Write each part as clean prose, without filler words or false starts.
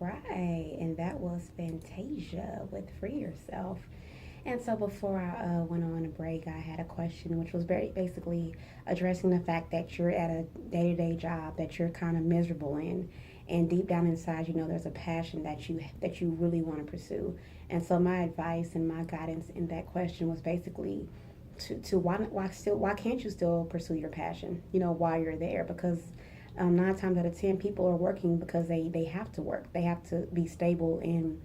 right, and that was Fantasia with Free Yourself. And so before I went on a break, I had a question, which was very basically addressing the fact that you're at a day-to-day job that you're kind of miserable in, and deep down inside, you know, there's a passion that you really want to pursue. And so my advice and my guidance in that question was basically to why can't you still pursue your passion? You know, while you're there, because 9 times out of 10 people are working because they have to work. They have to be stable and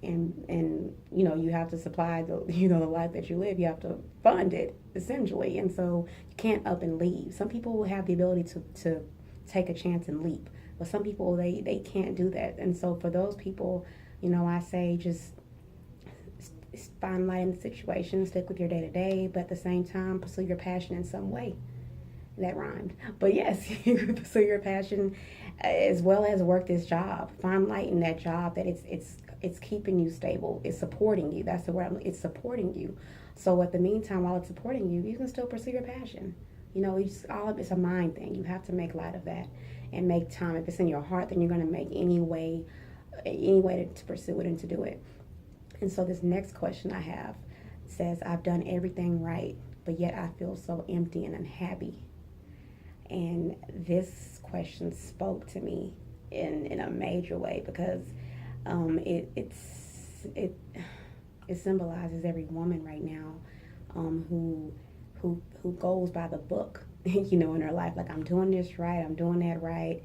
you know, you have to supply the the life that you live. You have to fund it essentially, and so you can't up and leave. Some people have the ability to take a chance and leap, but some people they can't do that. And so for those people, you know, I say just find light in the situation, stick with your day to day, but at the same time pursue your passion in some way. That rhymed. But yes, you pursue your passion as well as work this job. Find light in that job that it's keeping you stable. It's supporting you. That's the word. It's supporting you. So at the meantime, while it's supporting you, you can still pursue your passion. You know, it's a mind thing. You have to make light of that and make time. If it's in your heart, then you're going to make any way to pursue it and to do it. And so this next question I have says, I've done everything right, but yet I feel so empty and unhappy. And this question spoke to me in a major way because it it symbolizes every woman right now who who goes by the book, you know, in her life. Like, I'm doing this right, I'm doing that right.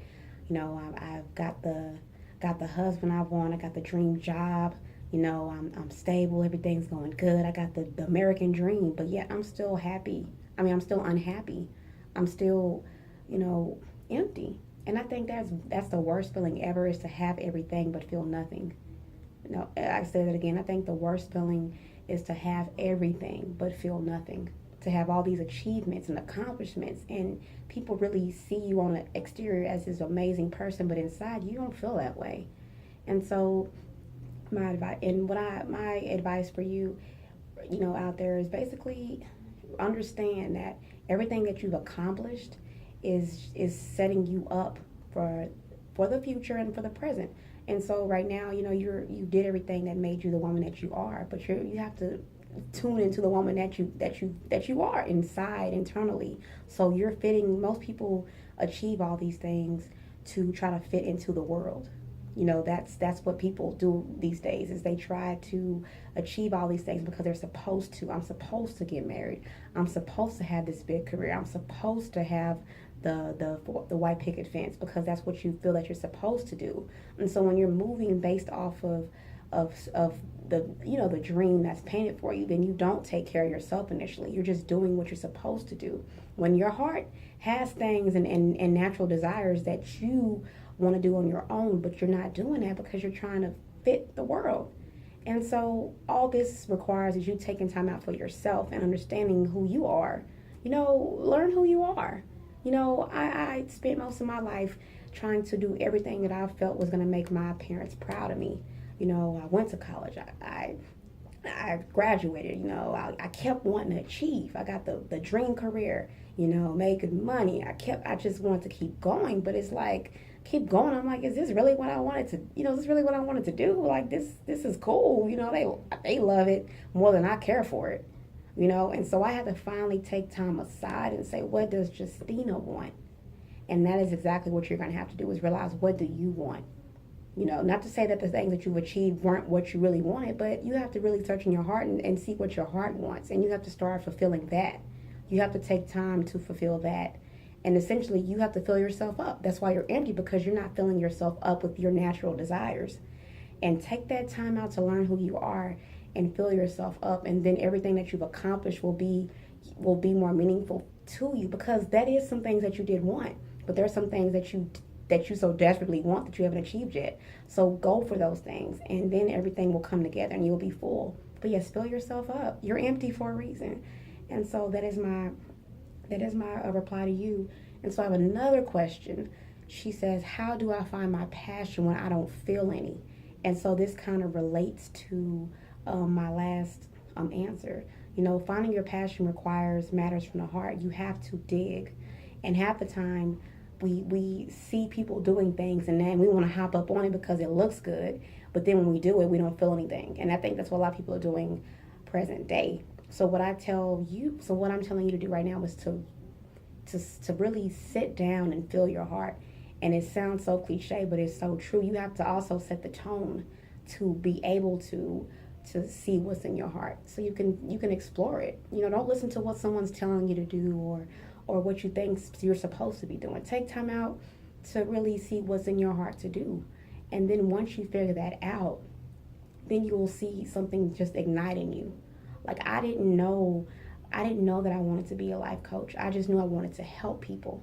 You know, I've got the husband I want, I got the dream job. You know, I'm stable, everything's going good. I got the American dream, but yet I'm still happy. I mean, I'm still unhappy. I'm still, you know, empty. And I think that's the worst feeling ever, is to have everything but feel nothing. You know, I say that again. I think the worst feeling is to have everything but feel nothing. To have all these achievements and accomplishments, and people really see you on the exterior as this amazing person, but inside you don't feel that way. And so my advice for you, you know, out there is basically understand that everything that you've accomplished is setting you up for the future and for the present. And so right now, you know, you did everything that made you the woman that you are, but you have to tune into the woman that you are inside internally. So you're fitting. Most people achieve all these things to try to fit into the world. You know, that's what people do these days, is they try to achieve all these things because they're supposed to. I'm supposed to get married. I'm supposed to have this big career. I'm supposed to have the white picket fence, because that's what you feel that you're supposed to do. And so when you're moving based off of the, you know, the dream that's painted for you, then you don't take care of yourself initially. You're just doing what you're supposed to do. When your heart has things and natural desires that you want to do on your own, but you're not doing that because you're trying to fit the world. And so all this requires is you taking time out for yourself and understanding who you are. You know, learn who you are. You know, I spent most of my life trying to do everything that I felt was going to make my parents proud of me. You know, I went to college. I graduated. You know, I kept wanting to achieve. I got the dream career, you know, making money. I just wanted to keep going, but it's like, keep going. I'm like, is this really what I wanted to, you know, is this really what I wanted to do? Like, this is cool. You know, they love it more than I care for it, you know? And so I had to finally take time aside and say, what does Justina want? And that is exactly what you're going to have to do, is realize, what do you want? You know, not to say that the things that you've achieved weren't what you really wanted, but you have to really search in your heart and see what your heart wants. And you have to start fulfilling that. You have to take time to fulfill that. And essentially, you have to fill yourself up. That's why you're empty, because you're not filling yourself up with your natural desires. And take that time out to learn who you are and fill yourself up. And then everything that you've accomplished will be more meaningful to you, because that is some things that you did want. But there are some things that you so desperately want that you haven't achieved yet. So go for those things, and then everything will come together and you'll be full. But yes, fill yourself up. You're empty for a reason. And so that is my reply to you. And so I have another question. She says, how do I find my passion when I don't feel any? And so this kind of relates to my last answer. You know, finding your passion requires matters from the heart. You have to dig. And half the time, we see people doing things and then we want to hop up on it because it looks good, but then when we do it, we don't feel anything. And I think that's what a lot of people are doing present day. So what I'm telling you to do right now is to really sit down and feel your heart. And it sounds so cliche, but it's so true. You have to also set the tone to be able to see what's in your heart, so you can explore it. Don't listen to what someone's telling you to do, or what you think you're supposed to be doing. Take time out to really see what's in your heart to do. And then once you figure that out, then you will see something just ignite in you. Like I didn't know that I wanted to be a life coach. I just knew I wanted to help people.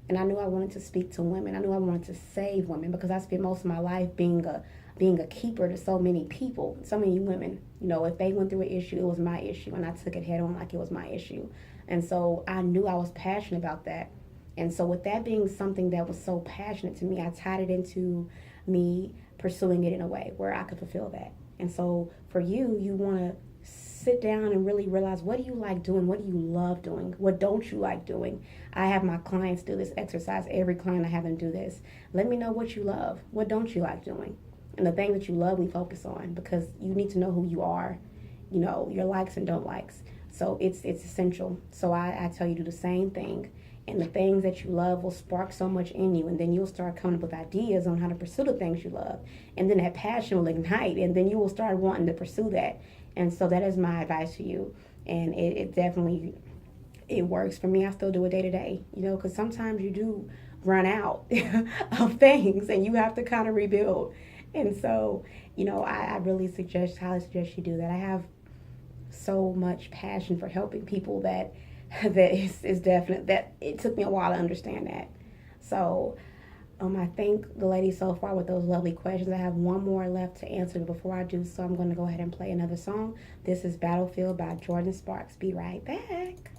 And I knew I wanted to speak to women. I knew I wanted to save women because I spent most of my life being a keeper to so many people, so many women. If they went through an issue, it was my issue, and I took it head on like it was my issue. And so I knew I was passionate about that. And so with that being something that was so passionate to me, I tied it into me pursuing it in a way where I could fulfill that. And so for you, you want to sit down and really realize, what do you like doing? What do you love doing? What don't you like doing? I have my clients do this exercise. Every client I have them do this. Let me know what you love. What don't you like doing? And the thing that you love, we focus on, because you need to know who you are, your likes and don't likes. So it's essential. So I tell you, do the same thing. And the things that you love will spark so much in you. And then you'll start coming up with ideas on how to pursue the things you love. And then that passion will ignite. And then you will start wanting to pursue that. And so that is my advice to you. And it definitely, it works for me. I still do it day to day, because sometimes you do run out of things and you have to kind of rebuild. And so, I really highly suggest you do that. I have so much passion for helping people that is definite, that it took me a while to understand that. So, I thank the ladies so far with those lovely questions. I have one more left to answer before I do, so I'm going to go ahead and play another song. This is Battlefield by Jordin Sparks. Be right back.